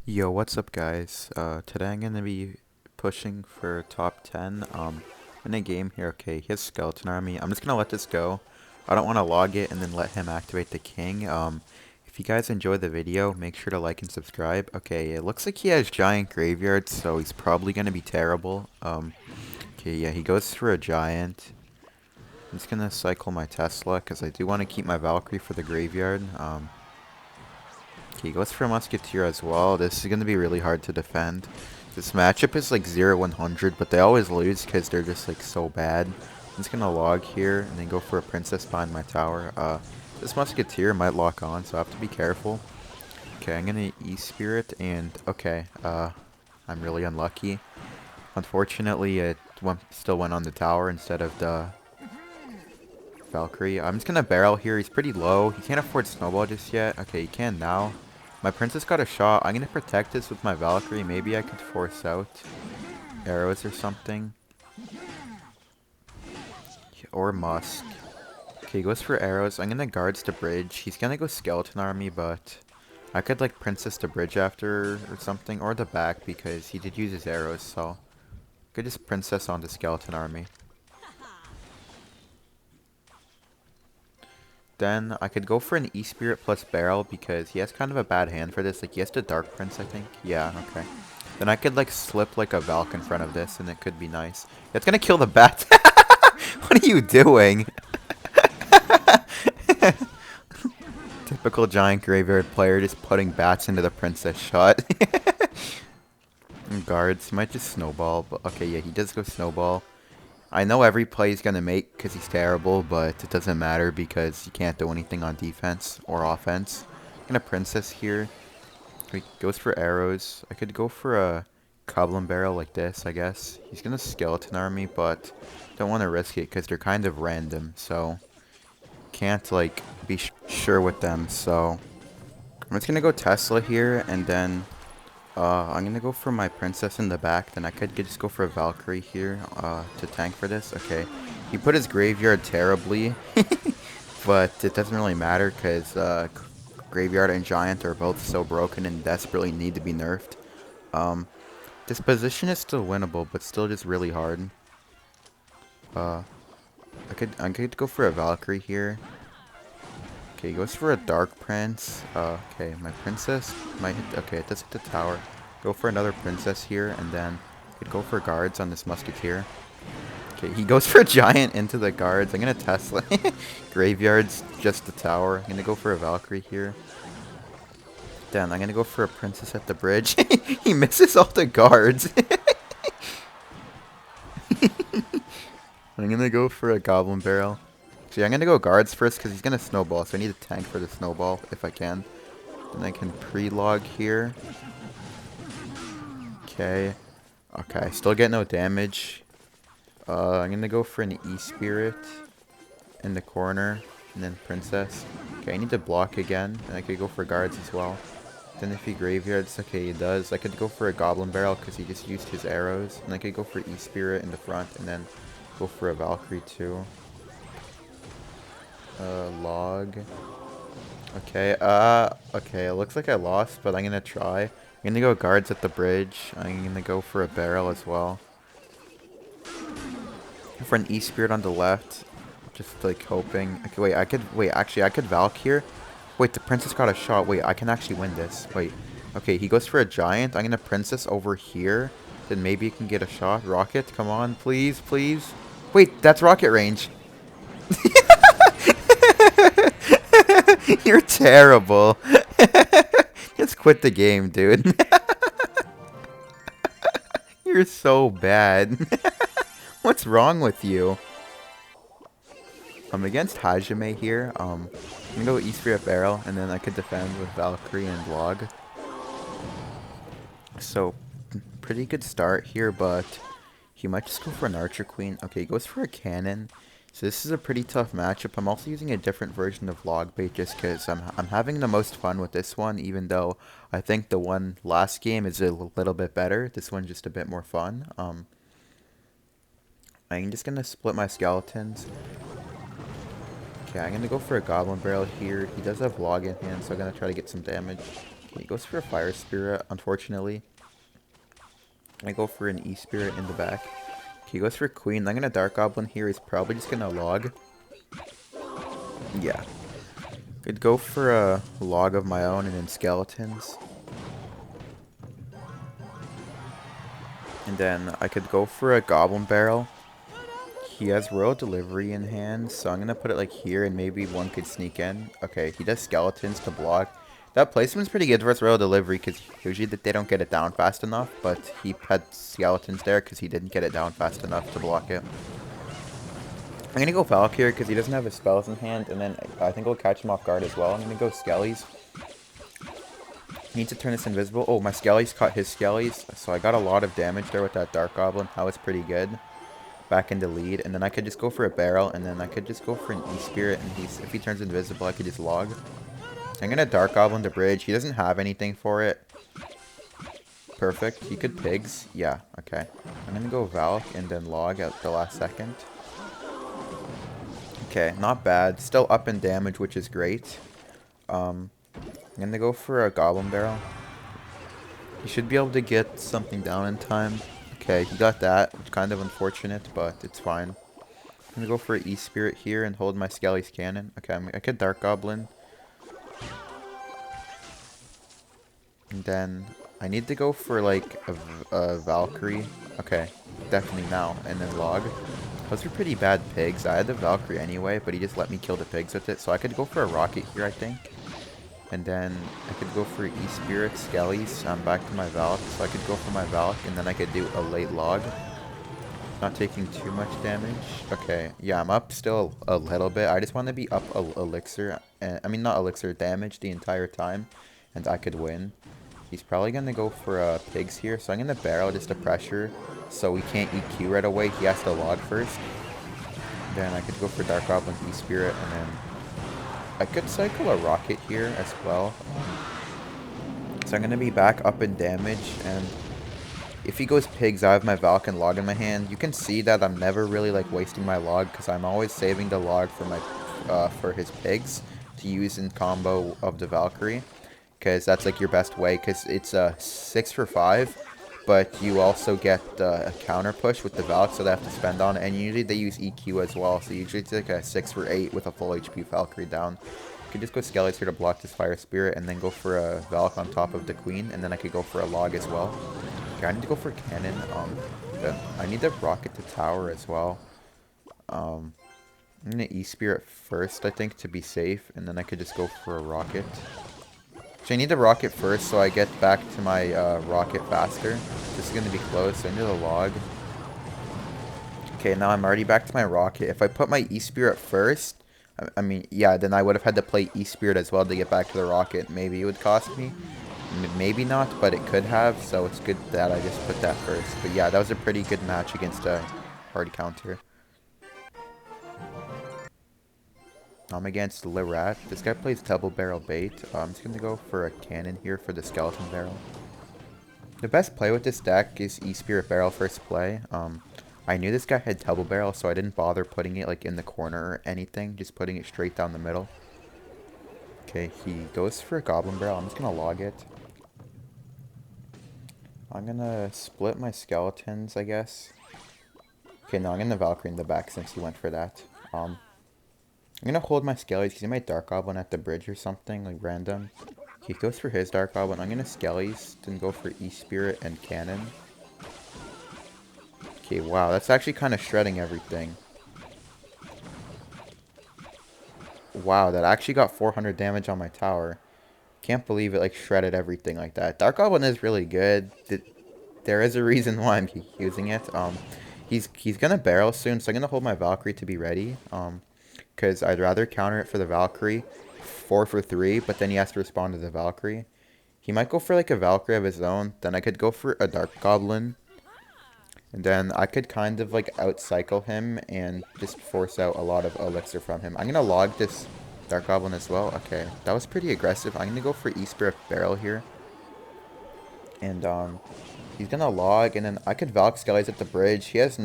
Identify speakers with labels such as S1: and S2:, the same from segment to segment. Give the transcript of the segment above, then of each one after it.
S1: Yo, what's up, guys? Today I'm gonna be pushing for top 10. In a game here. Okay, he has skeleton army. I'm just gonna let this go. I don't want to log it and then let him activate the king. If you guys enjoy the video, make sure to like and subscribe. Okay, it looks like he has giant graveyards, so he's probably gonna be terrible. Okay, yeah, he goes for a giant. I'm just gonna cycle my Tesla because I do want to keep my Valkyrie for the graveyard. Okay, he goes for a Musketeer as well. This is going to be really hard to defend. This matchup is like 0-100, but they always lose because they're just like so bad. I'm just going to log here and then go for a Princess behind my tower. This Musketeer might lock on, so I have to be careful. Okay, I'm going to E-Spirit and okay, I'm really unlucky. Unfortunately, it still went on the tower instead of the Valkyrie. I'm just going to barrel here. He's pretty low. He can't afford Snowball just yet. Okay, he can now. My princess got a shot. I'm gonna protect this with my Valkyrie. Maybe I could force out arrows or something. Or Musk. Okay, he goes for arrows. I'm gonna guards to bridge. He's gonna go skeleton army, but I could like princess to bridge after or something. Or the back because he did use his arrows, so I could just princess on the skeleton army. Then I could go for an E-Spirit plus Barrel because he has kind of a bad hand for this. Like, he has the Dark Prince, I think. Yeah, okay. Then I could, like, slip, like, a Valk in front of this, and it could be nice. That's gonna kill the bat. What are you doing? Typical giant graveyard player just putting bats into the princess shot. And guards. He might just snowball, but okay, yeah, he does go snowball. I know every play he's going to make because he's terrible, but it doesn't matter because he can't do anything on defense or offense. I'm going to princess here. He goes for arrows. I could go for a goblin barrel like this, I guess. He's going to skeleton army, but don't want to risk it because they're kind of random, so can't like be sure with them. So I'm just going to go Tesla here, and then I'm gonna go for my princess in the back. Then I could just go for a Valkyrie here to tank for this. Okay, he put his graveyard terribly, but it doesn't really matter because graveyard and giant are both so broken and desperately need to be nerfed. Um, this position is still winnable, but still just really hard. Uh, I could go for a Valkyrie here. Okay, he goes for a Dark Prince. Okay, my princess might hit. Okay, it does hit the tower. Go for another princess here, and then could go for guards on this musketeer. Okay, he goes for a giant into the guards. I'm gonna Tesla. Graveyard's just the tower. I'm gonna go for a Valkyrie here. Then I'm gonna go for a princess at the bridge. He misses all the guards. I'm gonna go for a goblin barrel. See, I'm gonna go guards first because he's gonna snowball, so I need a tank for the snowball if I can. Then I can pre-log here. Okay. Okay, I still get no damage. I'm gonna go for an E-Spirit in the corner, and then Princess. Okay, I need to block again, and I could go for guards as well. Then if he graveyards, okay, he does. I could go for a Goblin Barrel because he just used his arrows. And I could go for E-Spirit in the front, and then go for a Valkyrie too. Log. Okay, okay, it looks like I lost, but I'm gonna try. I'm gonna go guards at the bridge. I'm gonna go for a barrel as well. For an E-Spirit on the left. Just like hoping. Okay, wait, actually I could Valk here. Wait, the princess got a shot. Wait, I can actually win this. Wait. Okay, he goes for a giant. I'm gonna princess over here. Then maybe he can get a shot. Rocket, come on, please, please. Wait, that's rocket range. You're terrible. Just quit the game, dude. You're so bad. What's wrong with you? I'm against Hajime here. I'm gonna go E-Spirit Barrel, and then I could defend with Valkyrie and Log. So, pretty good start here, but he might just go for an Archer Queen. Okay, he goes for a Cannon. So this is a pretty tough matchup. I'm also using a different version of Logbait just because I'm having the most fun with this one, even though I think the one last game is a little bit better. This one's just a bit more fun. I'm just gonna split my skeletons. Okay, I'm gonna go for a Goblin Barrel here. He does have Log in hand, so I'm gonna try to get some damage. Okay, he goes for a Fire Spirit, unfortunately. I go for an E-Spirit in the back. Okay, he goes for Queen. I'm gonna Dark Goblin here. He's probably just gonna log. Yeah. Could go for a log of my own and then skeletons. And then I could go for a Goblin Barrel. He has Royal Delivery in hand, so I'm going to put it like here and maybe one could sneak in. Okay, he does skeletons to block. That placement's pretty good for his Royal Delivery because usually they don't get it down fast enough, but he had skeletons there because he didn't get it down fast enough to block it. I'm going to go Valk here because he doesn't have his spells in hand, and then I think I'll catch him off guard as well. I'm going to go Skellies. Need to turn this invisible. Oh, my Skellies caught his Skellies, so I got a lot of damage there with that Dark Goblin. That was pretty good. Back into lead, and then I could just go for a barrel, and then I could just go for an E-Spirit, and if he turns invisible, I could just log. I'm gonna Dark Goblin the bridge. He doesn't have anything for it. Perfect. He could pigs. Yeah, okay. I'm gonna go Valk and then log at the last second. Okay, not bad. Still up in damage, which is great. I'm gonna go for a Goblin Barrel. He should be able to get something down in time. Okay, he got that, which is kind of unfortunate, but it's fine. I'm gonna go for an E-Spirit here and hold my Skelly's Cannon. Okay, I could Dark Goblin. And then I need to go for like a Valkyrie. Okay, definitely now. And then log. Those are pretty bad pigs. I had the Valkyrie anyway, but he just let me kill the pigs with it. So I could go for a rocket here, I think. And then I could go for E-Spirit, Skellies. I'm back to my Valk. So I could go for my Valk, and then I could do a late log. Not taking too much damage. Okay, yeah, I'm up still a little bit. I just want to be up elixir. I mean, not elixir, damage the entire time. And I could win. He's probably going to go for pigs here. So I'm going to barrel just to pressure. So we can't EQ right away. He has to log first. Then I could go for Dark Goblin E-Spirit. And then I could cycle a rocket here as well. So I'm going to be back up in damage. And if he goes pigs, I have my Valk and log in my hand. You can see that I'm never really like wasting my log because I'm always saving the log for my for his pigs to use in combo of the Valkyrie. Because that's like your best way, because it's a 6 for 5, but you also get a counter push with the Valk, so they have to spend on it, and usually they use EQ as well, so usually it's like a 6 for 8 with a full HP Valkyrie down. You could just go Skellies here to block this Fire Spirit, and then go for a Valk on top of the Queen, and then I could go for a log as well. Okay, I need to go for Cannon, then I need to rocket the tower as well. I'm gonna E-Spirit first, I think, to be safe, and then I could just go for a rocket. So I need the rocket first so I get back to my rocket faster. This is going to be close, so I need a log. Okay, now I'm already back to my rocket. If I put my E-Spirit first, I mean, yeah, then I would have had to play E-Spirit as well to get back to the rocket. Maybe it would cost me. Maybe not, but it could have, so it's good that I just put that first. But yeah, that was a pretty good match against a hard counter. I'm against Lirat. This guy plays double barrel bait. I'm just going to go for a cannon here for the skeleton barrel. The best play with this deck is E-Spirit barrel first play. I knew this guy had double barrel, so I didn't bother putting it like in the corner or anything. Just putting it straight down the middle. Okay, he goes for a goblin barrel. I'm just going to log it. I'm going to split my skeletons, I guess. Okay, no, I'm going to Valkyrie in the back since he went for that. I'm going to hold my Skellies because he might Dark Goblin at the bridge or something, like random. He goes for his Dark Goblin. I'm going to Skellies, then go for E-Spirit and Cannon. Okay, wow, that's actually kind of shredding everything. Wow, that actually got 400 damage on my tower. Can't believe it, like, shredded everything like that. Dark Goblin is really good. There is a reason why I'm using it. He's going to barrel soon, so I'm going to hold my Valkyrie to be ready. Because I'd rather counter it for the Valkyrie, 4 for 3, but then he has to respond to the Valkyrie. He might go for like a Valkyrie of his own, then I could go for a Dark Goblin, and then I could kind of like out-cycle him and just force out a lot of elixir from him. I'm going to log this Dark Goblin as well. Okay, that was pretty aggressive. I'm going to go for E-Spirit Barrel here. And he's going to log, and then I could Valk Skellies at the bridge. He has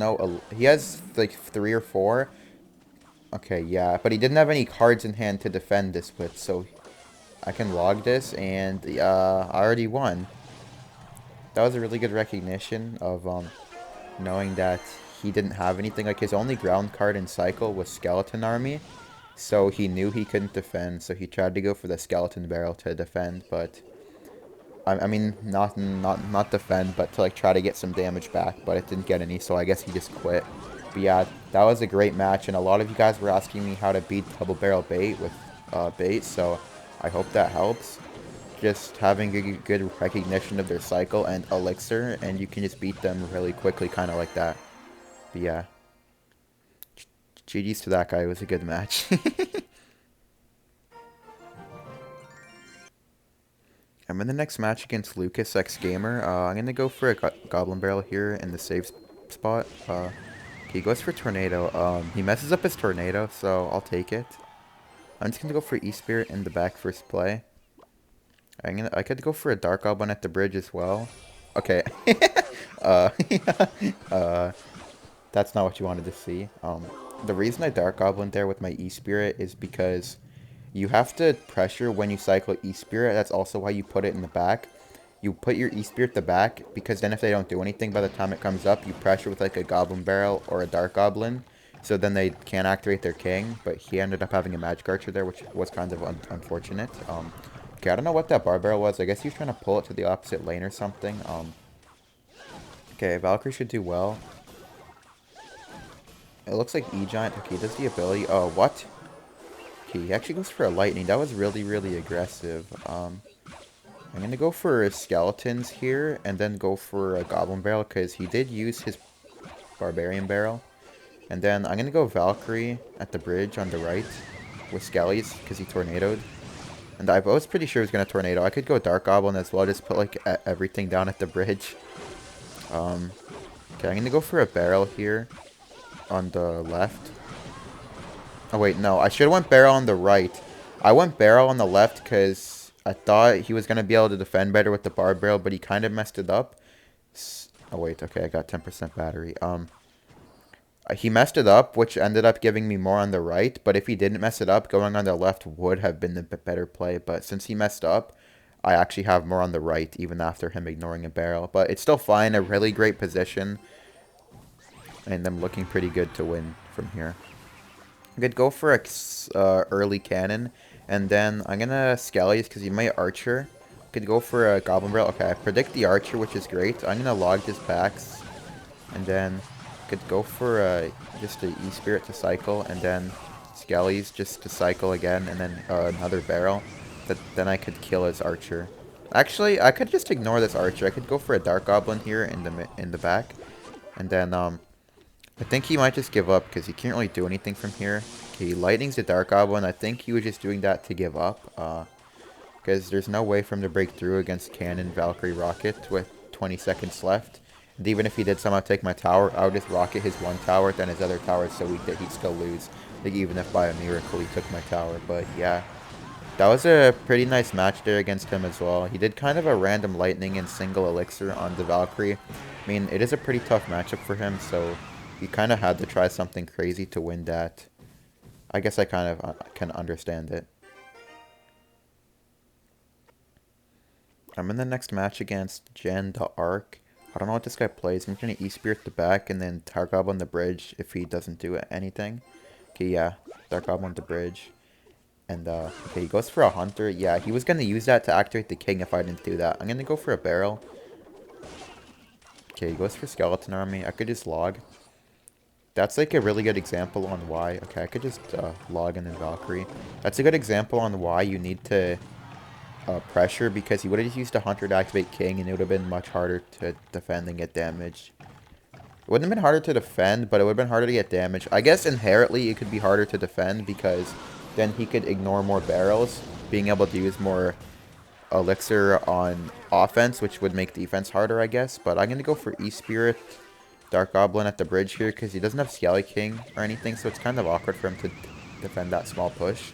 S1: like 3 or 4. Okay, yeah, but he didn't have any cards in hand to defend this with, so I can log this, and I already won. That was a really good recognition of knowing that he didn't have anything. Like, his only ground card in Cycle was Skeleton Army, so he knew he couldn't defend, so he tried to go for the Skeleton Barrel to defend, but... I mean, not defend, but to, like, try to get some damage back, but it didn't get any, so I guess he just quit. But yeah, that was a great match, and a lot of you guys were asking me how to beat Double Barrel Bait with bait, so I hope that helps. Just having a good recognition of their cycle and elixir, and you can just beat them really quickly, kind of like that. But yeah, GG's to that guy. It was a good match. I'm in the next match against Lucas X Gamer. I'm gonna go for a Goblin Barrel here in the save spot. He goes for Tornado. He messes up his Tornado, so I'll take it. I'm just gonna go for E-Spirit in the back first play. I could go for a Dark Goblin at the bridge as well. Okay. uh, that's not what you wanted to see. The reason I Dark Goblin there with my E-Spirit is because you have to pressure when you cycle E-Spirit. That's also why you put it in the back. You put your E-Spirit at the back, because then if they don't do anything by the time it comes up, you pressure with like a Goblin Barrel or a Dark Goblin. So then they can't activate their king, but he ended up having a Magic Archer there, which was kind of unfortunate. Okay, I don't know what that Bar Barrel was. I guess he was trying to pull it to the opposite lane or something. Okay, Valkyrie should do well. It looks like E-Giant. Okay, does the ability... Oh, what? Okay, he actually goes for a Lightning. That was really, really aggressive. I'm going to go for Skeletons here, and then go for a Goblin Barrel, because he did use his Barbarian Barrel. And then I'm going to go Valkyrie at the bridge on the right with Skellies, because he Tornadoed. And I was pretty sure he was going to Tornado. I could go Dark Goblin as well, just put like everything down at the bridge. Okay, I'm going to go for a Barrel here on the left. Oh wait, no, I should have went Barrel on the right. I went Barrel on the left because I thought he was going to be able to defend better with the Bar Barrel, but he kind of messed it up. Oh wait, okay, I got 10% battery. He messed it up, which ended up giving me more on the right, but if he didn't mess it up, going on the left would have been the better play, but since he messed up, I actually have more on the right, even after him ignoring a barrel. But it's still fine, a really great position, and I'm looking pretty good to win from here. I could go for a early cannon, and then I'm gonna Skellies because he might Archer. Could go for a Goblin Barrel. Okay, I predict the Archer, which is great. I'm gonna log this backs, and then could go for just an E-Spirit to cycle, and then Skellies just to cycle again, and then another Barrel. Then I could kill his Archer. Actually, I could just ignore this Archer. I could go for a Dark Goblin here in the back, and then I think he might just give up because he can't really do anything from here. Okay, Lightning's the Dark Goblin. I think he was just doing that to give up, because there's no way for him to break through against Cannon, Valkyrie, Rocket with 20 seconds left. And even if he did somehow take my tower, I would just rocket his one tower, then his other tower is so weak that he'd still lose. Like, even if by a miracle he took my tower. But yeah, that was a pretty nice match there against him as well. He did kind of a random Lightning and single Elixir on the Valkyrie. I mean, it is a pretty tough matchup for him, so he kind of had to try something crazy to win that. I guess I kind of can understand it. I'm in the next match against Jen the Arc. I don't know what this guy plays. I'm going to E-Spirit the back and then Dark Goblin the bridge if he doesn't do anything. Okay, yeah. Dark Goblin the bridge. And, okay, he goes for a Hunter. Yeah, he was going to use that to activate the King if I didn't do that. I'm going to go for a Barrel. Okay, he goes for Skeleton Army. I could just log. That's like a really good example on why... Okay, I could just log and then Valkyrie. That's a good example on why you need to... pressure, because he would have just used a Hunter to activate King and it would have been much harder to defend and get damage. It wouldn't have been harder to defend, but it would have been harder to get damage. I guess inherently it could be harder to defend because then he could ignore more barrels, being able to use more elixir on offense, which would make defense harder, I guess. But I'm going to go for E-Spirit, Dark Goblin at the bridge here because he doesn't have Skelly King or anything, so it's kind of awkward for him to defend that small push.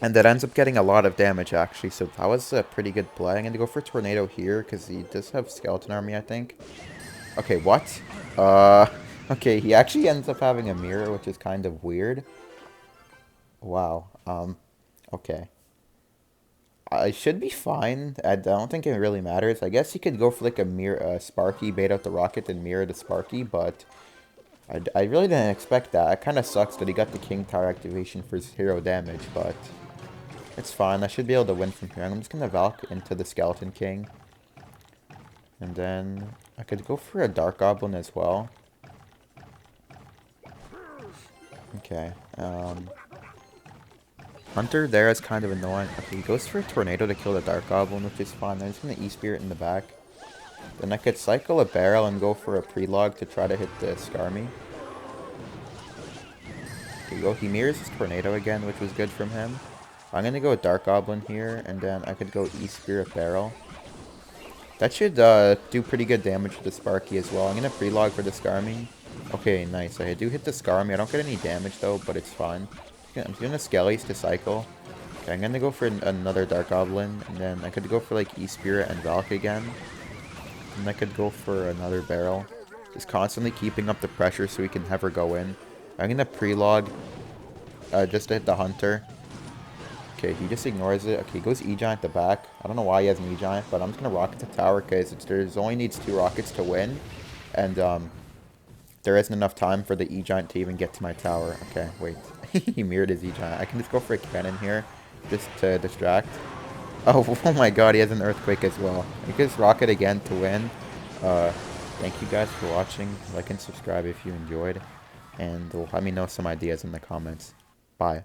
S1: And that ends up getting a lot of damage, actually, so that was a pretty good play. I'm going to go for Tornado here, because he does have Skeleton Army, I think. Okay, what? Okay, he actually ends up having a mirror, which is kind of weird. Wow, okay. I should be fine. I don't think it really matters. I guess he could go for like a mirror, Sparky, bait out the rocket, and mirror the Sparky, but I really didn't expect that. It kind of sucks that he got the King Tower activation for 0 damage, but it's fine. I should be able to win from here. I'm just gonna Valk into the Skeleton King, and then I could go for a Dark Goblin as well. Okay. Hunter there is kind of annoying. Okay, he goes for a Tornado to kill the Dark Goblin, which is fine. I'm just gonna E-Spirit in the back. Then I could cycle a barrel and go for a Prelog to try to hit the Skarmy. There you go. He mirrors his Tornado again, which was good from him. I'm gonna go with Dark Goblin here, and then I could go E-Spirit barrel. That should do pretty good damage to the Sparky as well. I'm gonna Prelog for the Skarmy. Okay, nice. I do hit the Skarmy. I don't get any damage though, but it's fine. I'm just gonna Skellies to cycle. Okay, I'm gonna go for another Dark Goblin, and then I could go for like E-Spirit and Valk again. And I could go for another barrel. Just constantly keeping up the pressure so we can have her go in. I'm gonna Prelog just to hit the Hunter. Okay, he just ignores it. Okay, he goes E-Giant at the back. I don't know why he has an E-Giant, but I'm just going to Rocket the tower because there's only needs 2 rockets to win. And there isn't enough time for the E-Giant to even get to my tower. Okay, wait. He mirrored his E-Giant. I can just go for a cannon here just to distract. Oh, oh my god, he has an Earthquake as well. I can just Rocket again to win. Thank you guys for watching. Like and subscribe if you enjoyed. And let me know some ideas in the comments. Bye.